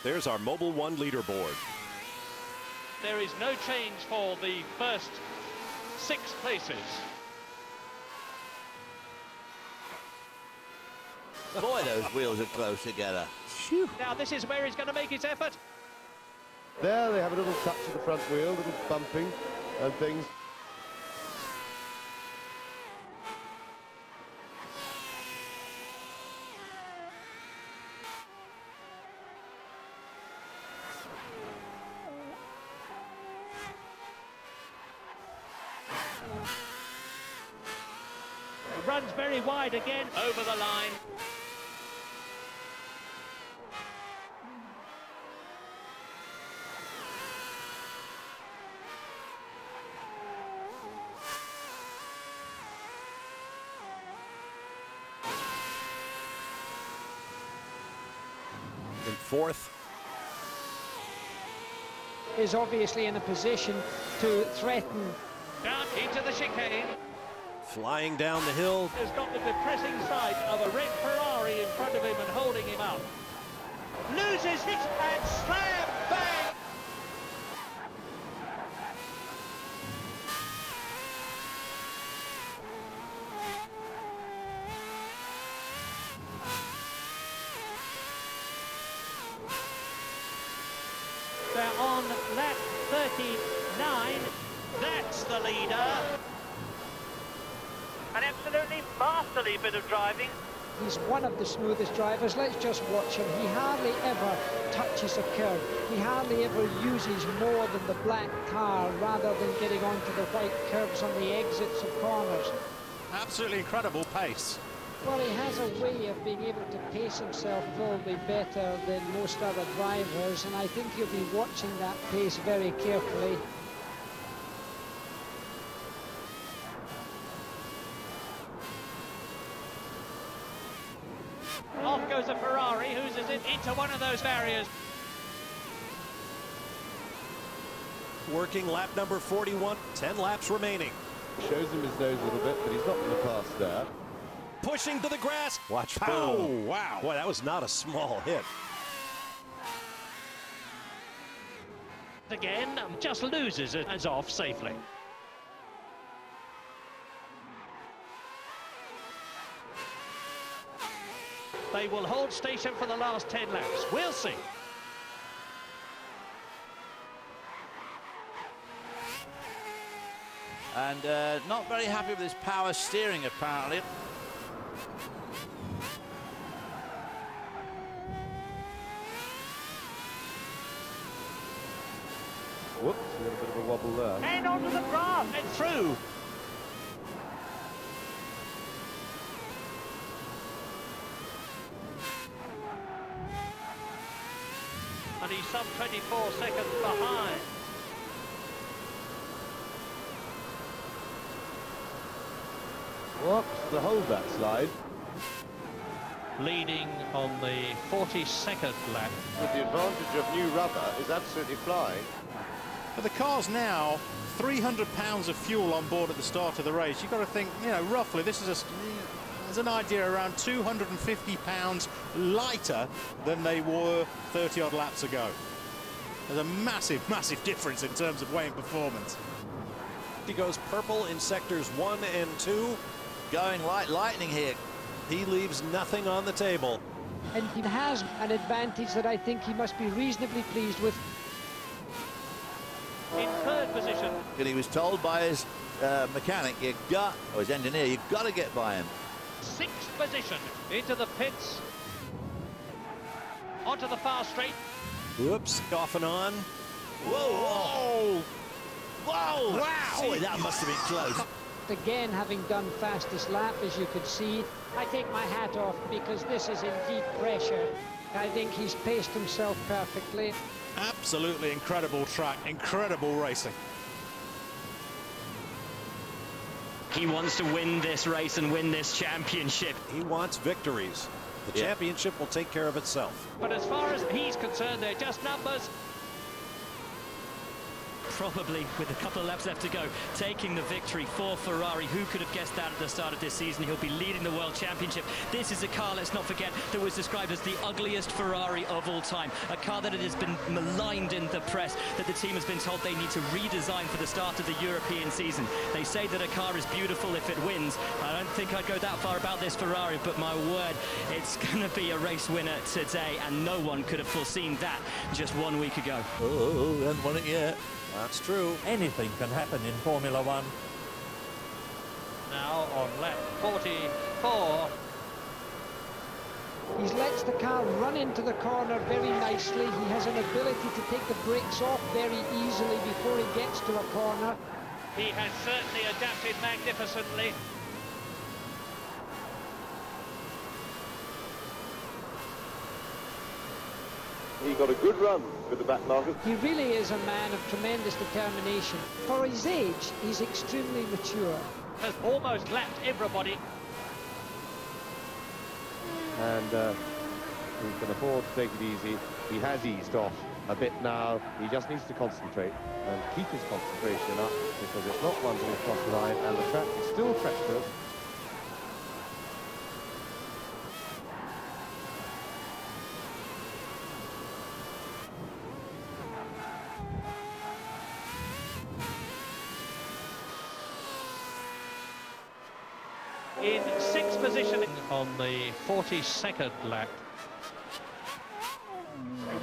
S2: There's our Mobil 1 leaderboard.
S1: There is no change for the first 6 places.
S3: Boy, those wheels are close together.
S9: Phew.
S1: Now this is where he's going to make his effort.
S7: There they have a little touch of the front wheel, little bumping and things.
S1: runs very wide again.
S6: Over the line.
S2: In fourth.
S9: Is obviously in a position to threaten.
S1: Down into the chicane.
S2: Flying down the hill.
S1: Has got the depressing sight of a red Ferrari in front of him and holding him up. Loses it and slam bang. They're on lap 39. That's the leader.
S6: An absolutely masterly bit of driving.
S9: He's one of the smoothest drivers. Let's just watch him. He hardly ever touches a curb. He hardly ever uses more than the black car rather than getting onto the white curbs on the exits of corners.
S5: Absolutely incredible pace.
S9: Well, he has a way of being able to pace himself probably better than most other drivers, and I think he'll be watching that pace very carefully.
S1: Off goes a Ferrari, who's it into one of those barriers.
S2: Working lap number 41, 10 laps remaining.
S7: Shows him his nose a little bit, but he's not going to pass there.
S2: Pushing to the grass. Watch.
S5: Oh,
S2: Boom.
S5: wow.
S2: Boy, that was not a small hit.
S1: Again, just loses it as off safely. They will hold station for the last 10 laps. We'll see.
S3: And not very happy with his power steering, apparently.
S7: Whoops, a little bit of a wobble there.
S1: And onto the grass and through. And he's some 24 seconds behind.
S7: Whoops, the holdback slide.
S1: Leading on the 42nd lap.
S7: With the advantage of new rubber, is absolutely flying.
S5: But the car's now 300 pounds of fuel on board at the start of the race. You've got to think, you know, roughly, this is there's an idea around 250 pounds lighter than they were 30-odd laps ago. There's a massive, massive difference in terms of weight and performance.
S2: He goes purple in sectors 1 and 2.
S3: Going like lightning here.
S2: He leaves nothing on the table.
S9: And he has an advantage that I think he must be reasonably pleased with.
S1: In third position.
S3: And he was told by his mechanic, or his engineer, you've got to get by him.
S1: Sixth position into the pits. Onto the far straight.
S2: Whoops, off and on.
S3: Whoa! Whoa!
S2: Wow!
S3: Boy, that must have been close.
S9: Again, having done fastest lap, as you could see, I take my hat off because this is in deep pressure. I think he's paced himself perfectly.
S5: Absolutely incredible track, incredible racing.
S15: He wants to win this race and win this championship.
S2: He wants victories. The championship will take care of itself.
S1: But as far as he's concerned, they're just numbers.
S15: Probably with a couple of laps left to go, taking the victory for Ferrari. Who could have guessed that at the start of this season? He'll be leading the World Championship. This is a car, let's not forget, that was described as the ugliest Ferrari of all time. A car that has been maligned in the press, that the team has been told they need to redesign for the start of the European season. They say that a car is beautiful if it wins. I don't think I'd go that far about this Ferrari, but my word, it's going to be a race winner today, and no one could have foreseen that just 1 week ago.
S3: Oh, haven't won it yet.
S2: That's true.
S16: Anything can happen in Formula One.
S1: Now on lap 44.
S9: He lets the car run into the corner very nicely. He has an ability to take the brakes off very easily before he gets to a corner.
S1: He has certainly adapted magnificently.
S7: He got a good run with the back markers.
S9: He really is a man of tremendous determination. For his age, he's extremely mature.
S1: Has almost lapped everybody.
S7: And he can afford to take it easy. He has eased off a bit now. He just needs to concentrate and keep his concentration up, because it's not one to cross the line, and the track is still treacherous.
S1: In sixth position on the 42nd lap.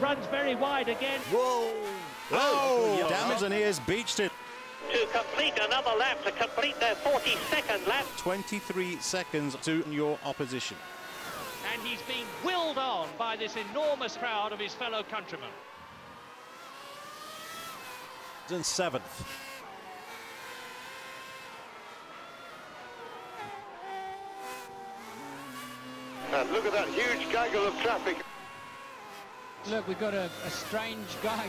S1: Runs very wide again.
S3: Whoa!
S5: Oh, damage, and he has beached it.
S6: To complete another lap, to complete their 42nd lap.
S5: 23 seconds to your opposition.
S1: And he's being willed on by this enormous crowd of his fellow countrymen.
S2: He's in seventh.
S7: And look at that huge gaggle of traffic.
S18: Look, we've got a strange guy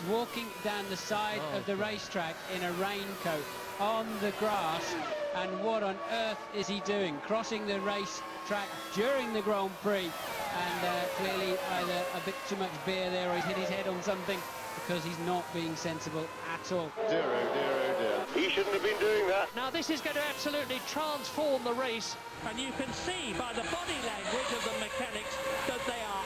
S18: walking down the side of the racetrack in a raincoat on the grass. And what on earth is he doing? Crossing the racetrack during the Grand Prix. And clearly either a bit too much beer there, or he's hit his head on something, because he's not being sensible at all.
S7: Dear, oh dear, oh dear. He shouldn't have been doing that.
S1: Now this is going to absolutely transform the race.
S17: And you can see by the body language of the mechanics that they are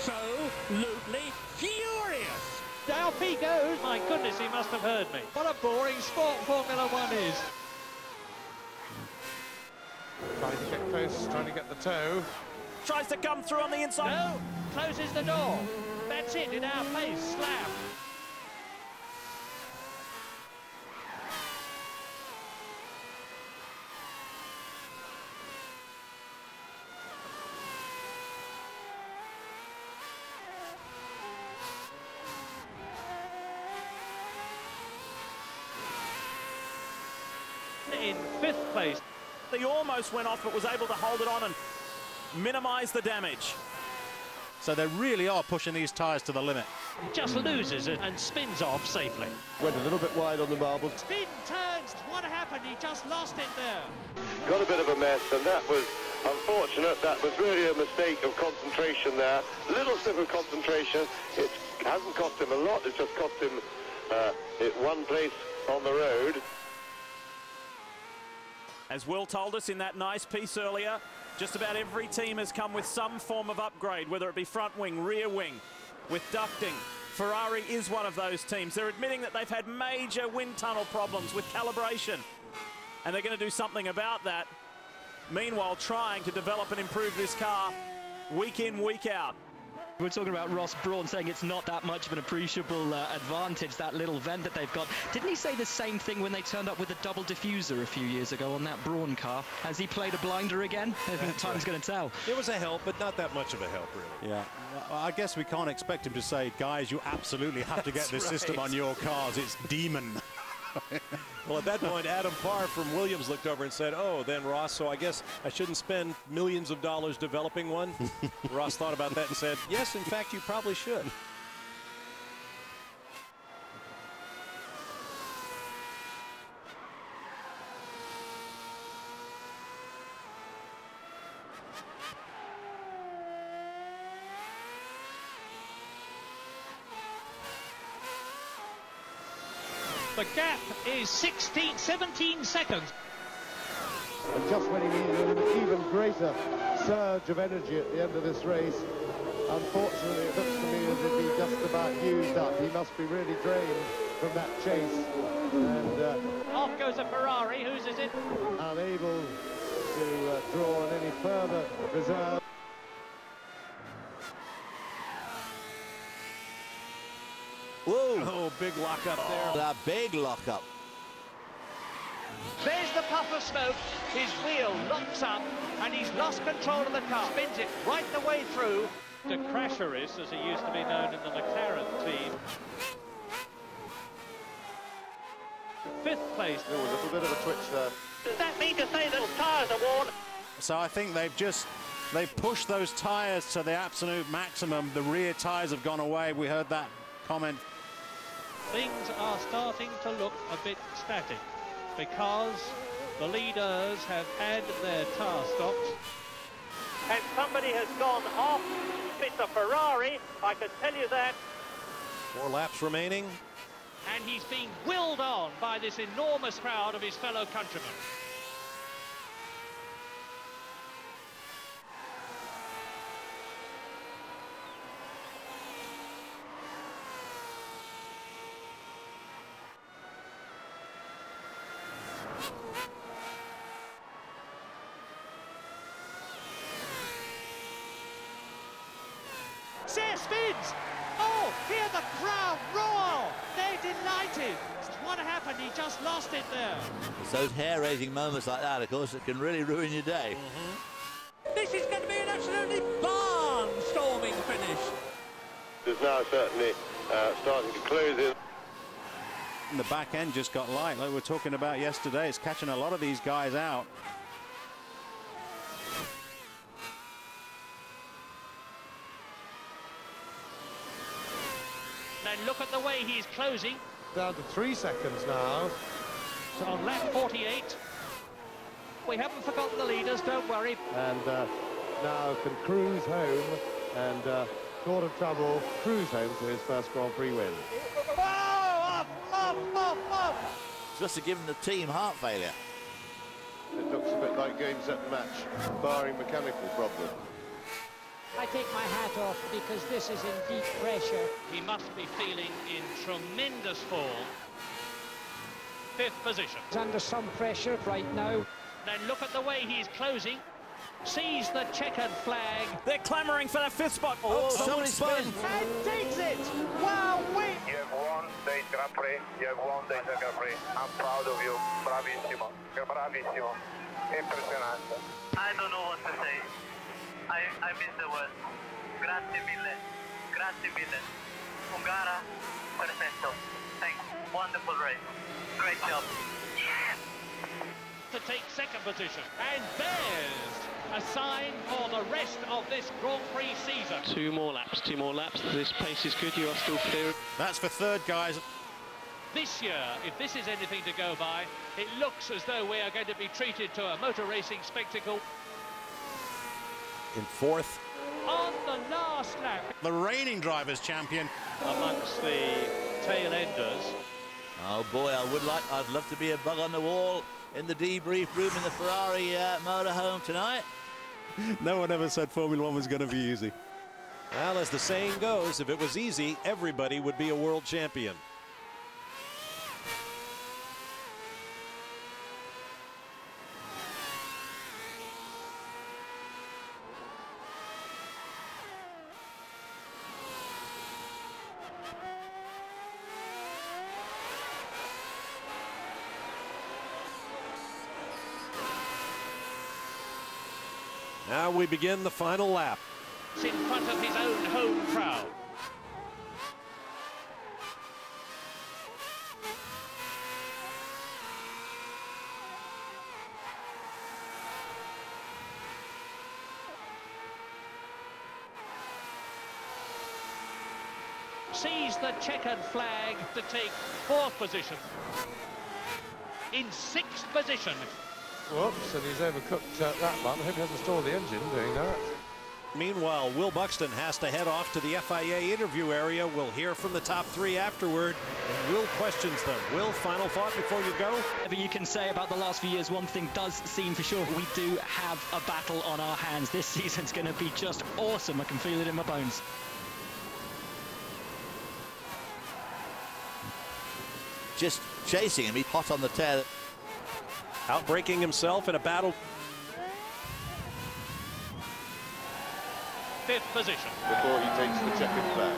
S17: absolutely furious.
S1: Down he goes. My goodness, he must have heard me. What a boring sport Formula One is.
S11: Trying to get close, trying to get the toe.
S12: Tries to come through on the inside.
S1: No, closes the door. That's it, in our face, slam. In fifth place.
S12: He almost went off, but was able to hold it on and minimise the damage.
S5: So they really are pushing these tyres to the limit.
S1: He just loses it and spins off safely.
S7: Went a little bit wide on the marbles.
S1: Spin turns. What happened? He just lost it there.
S7: Got a bit of a mess, and that was unfortunate. That was really a mistake of concentration there. Little slip of concentration. It hasn't cost him a lot. It's just cost him one place on the road.
S12: As Will told us in that nice piece earlier, just about every team has come with some form of upgrade, whether it be front wing, rear wing, with ducting. Ferrari is one of those teams. They're admitting that they've had major wind tunnel problems with calibration, and they're going to do something about that. Meanwhile, trying to develop and improve this car week in, week out.
S15: We're talking about Ross Brawn saying it's not that much of an appreciable advantage, that little vent that they've got. Didn't he say the same thing when they turned up with a double diffuser a few years ago on that Brawn car? Has he played a blinder again? Time's going to tell.
S2: It was a help, but not that much of a help, really.
S5: Yeah, I guess we can't expect him to say, guys, you absolutely have to get this system on your cars. It's demon.
S2: Well, at that point, Adam Parr from Williams looked over and said, oh, then Ross, so I guess I shouldn't spend millions of dollars developing one. Ross thought about that and said, yes, in fact, you probably should.
S1: The gap is 17 seconds.
S7: And just when he needed an even greater surge of energy at the end of this race, unfortunately it looks to me as if he just about used up. He must be really drained from that chase. And
S1: off goes a Ferrari. Whose is it?
S7: Unable to draw on any further reserve.
S3: Whoa!
S2: Oh, big lockup there.
S3: That big lockup.
S1: There's the puff of smoke. His wheel locks up, and he's lost control of the car. Spins it right the way through. The Crasheris, as he used to be known in the McLaren team. Fifth place.
S7: There was a little bit of a twitch there.
S6: Does that mean to say that tyres are worn?
S5: So I think they've just They've pushed those tyres to the absolute maximum. The rear tyres have gone away. We heard that comment.
S1: Things are starting to look a bit static because the leaders have had their tyre stops.
S6: And somebody has gone off. It's a Ferrari, I can tell you that.
S2: 4 laps remaining.
S1: And he's being willed on by this enormous crowd of his fellow countrymen.
S19: Say spins! Oh, hear the crowd roar! They're delighted. What happened? He just lost it there.
S3: It's those hair-raising moments like that, of course, that can really ruin your day.
S17: This is going to be an absolutely barnstorming finish.
S7: There's now certainly starting to close in.
S5: And the back end just got light, like we were talking about yesterday. It's catching a lot of these guys out.
S1: And look at the way he's closing.
S11: Down to 3 seconds now.
S1: So on lap 48. We haven't forgotten the leaders, don't worry.
S11: And now can cruise home and short of trouble, cruise home to his first Grand Prix win.
S19: Oh, up!
S3: Just to give him the team heart failure.
S7: It looks a bit like game, set, match, barring mechanical problem.
S9: I take my hat off because this is in deep pressure.
S1: He must be feeling in tremendous form. 5th position.
S9: He's under some pressure right now.
S1: Then look at the way he's closing. Sees the checkered flag.
S12: They're clamouring for that 5th spot.
S3: Oh, somebody spins.
S19: And takes it! Wow, wait!
S20: You have won the Grand Prix. You have won the Grand Prix. I'm proud of you. Bravissimo. Bravissimo. Impressionante.
S21: I don't know what to say. I miss the word. Grazie mille. Grazie mille. Ungara. Perfetto. Thanks. Wonderful race. Great job.
S1: To take 2nd position. And there's a sign for the rest of this Grand Prix season.
S4: 2 more laps. This pace is good. You are still clear.
S5: That's for 3rd, guys.
S1: This year, if this is anything to go by, it looks as though we are going to be treated to a motor racing spectacle.
S2: In 4th.
S1: On the last lap.
S5: The reigning drivers' champion.
S1: Amongst the tail enders.
S3: Oh boy, I'd love to be a bug on the wall in the debrief room in the Ferrari motorhome tonight.
S5: No one ever said Formula 1 was going to be easy.
S2: Well, as the saying goes, if it was easy, everybody would be a world champion. Now we begin the final lap.
S1: It's in front of his own home crowd. Sees the checkered flag to take 4th position. In 6th position.
S11: Whoops, and he's overcooked that one. I hope he hasn't stalled the engine doing that.
S2: Meanwhile, Will Buxton has to head off to the FIA interview area. We'll hear from the top 3 afterward, and Will questions them. Will, final thought before you go?
S15: But you can say about the last few years, one thing does seem for sure. We do have a battle on our hands. This season's going to be just awesome. I can feel it in my bones.
S3: Just chasing him. He's hot on the tail.
S2: Outbreaking himself in a battle.
S1: 5th position.
S7: Before he takes the checkered flag.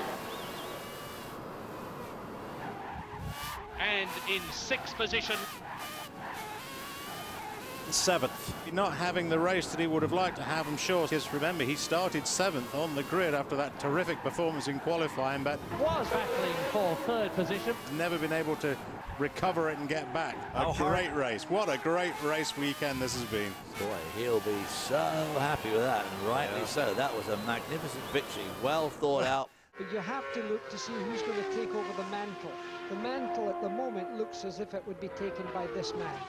S1: And in 6th position.
S2: 7th.
S5: Not having the race that he would have liked to have, I'm sure. Because remember, he started 7th on the grid after that terrific performance in qualifying, but
S1: was battling for 3rd position.
S5: never been able to recover it and get back. A great race. What a great race weekend this has been.
S3: Boy, he'll be so happy with that, and rightly so. That was a magnificent victory, well thought out.
S9: But you have to look to see who's going to take over the mantle. The mantle at the moment looks as if it would be taken by this man.